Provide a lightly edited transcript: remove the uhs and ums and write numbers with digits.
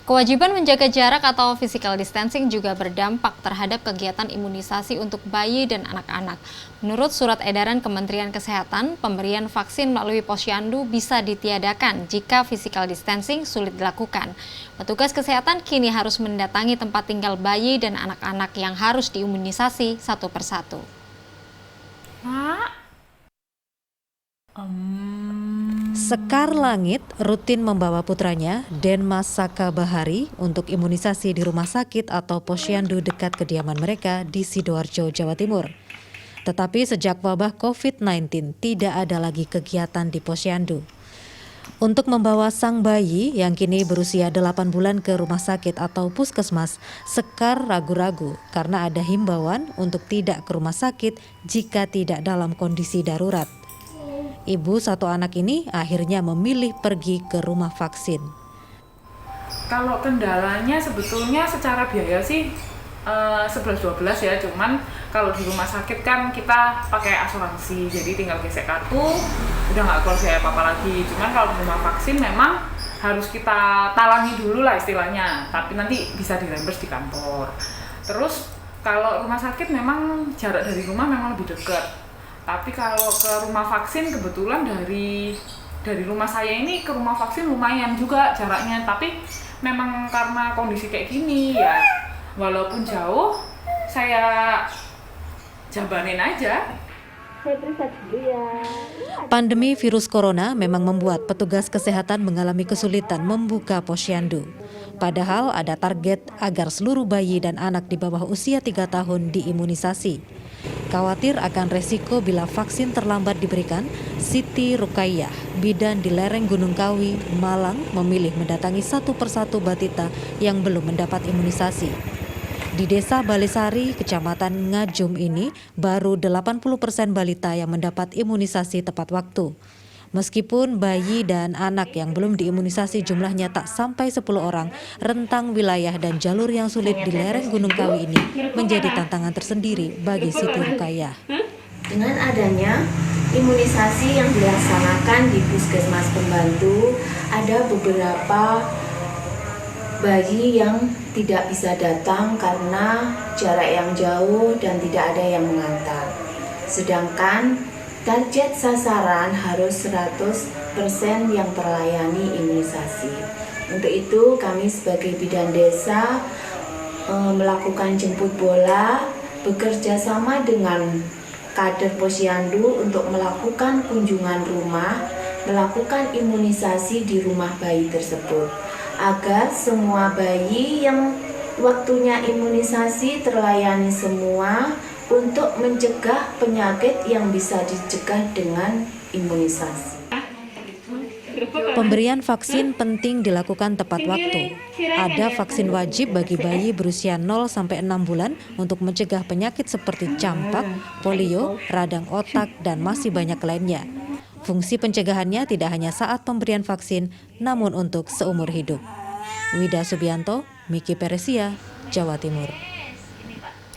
Kewajiban menjaga jarak atau physical distancing juga berdampak terhadap kegiatan imunisasi untuk bayi dan anak-anak. Menurut surat edaran Kementerian Kesehatan, pemberian vaksin melalui posyandu bisa ditiadakan jika physical distancing sulit dilakukan. Petugas kesehatan kini harus mendatangi tempat tinggal bayi dan anak-anak yang harus diimunisasi satu persatu. Sekar Langit rutin membawa putranya, Denmas Saka Bahari, untuk imunisasi di rumah sakit atau posyandu dekat kediaman mereka di Sidoarjo, Jawa Timur. Tetapi sejak wabah COVID-19 tidak ada lagi kegiatan di posyandu. Untuk membawa sang bayi yang kini berusia 8 bulan ke rumah sakit atau puskesmas, Sekar ragu-ragu karena ada himbauan untuk tidak ke rumah sakit jika tidak dalam kondisi darurat. Ibu satu anak ini akhirnya memilih pergi ke rumah vaksin. Kalau kendalanya sebetulnya secara biaya sih 11-12 ya, cuman kalau di rumah sakit kan kita pakai asuransi, jadi tinggal gesek kartu, udah nggak keluar biaya apa-apa lagi. Cuman kalau di rumah vaksin memang harus kita talangi dulu lah istilahnya, tapi nanti bisa direimburse di kantor. Terus kalau rumah sakit memang jarak dari rumah memang lebih dekat. Tapi kalau ke rumah vaksin kebetulan dari rumah saya ini ke rumah vaksin lumayan juga jaraknya. Tapi memang karena kondisi kayak gini ya, walaupun jauh saya jabanin aja. Pandemi virus corona memang membuat petugas kesehatan mengalami kesulitan membuka posyandu. Padahal ada target agar seluruh bayi dan anak di bawah usia 3 tahun diimunisasi. Khawatir akan resiko bila vaksin terlambat diberikan, Siti Rukaiyah, bidan di lereng Gunung Kawi, Malang, memilih mendatangi satu persatu batita yang belum mendapat imunisasi. Di Desa Balesari, Kecamatan Ngajum ini, baru 80% balita yang mendapat imunisasi tepat waktu. Meskipun bayi dan anak yang belum diimunisasi jumlahnya tak sampai 10 orang, rentang wilayah dan jalur yang sulit di lereng Gunung Kawi ini menjadi tantangan tersendiri bagi Siti Rukaiyah. Dengan adanya imunisasi yang dilaksanakan di Puskesmas Pembantu, ada beberapa bayi yang tidak bisa datang karena jarak yang jauh dan tidak ada yang mengantar. Sedangkan target sasaran harus 100% yang terlayani imunisasi. Untuk itu kami sebagai bidan desa melakukan jemput bola, bekerja sama dengan kader posyandu untuk melakukan kunjungan rumah, melakukan imunisasi di rumah bayi tersebut, agar semua bayi yang waktunya imunisasi terlayani semua, untuk mencegah penyakit yang bisa dicegah dengan imunisasi. Pemberian vaksin penting dilakukan tepat waktu. Ada vaksin wajib bagi bayi berusia 0-6 bulan untuk mencegah penyakit seperti campak, polio, radang otak, dan masih banyak lainnya. Fungsi pencegahannya tidak hanya saat pemberian vaksin, namun untuk seumur hidup. Wida Subianto, Miki Peresia, Jawa Timur.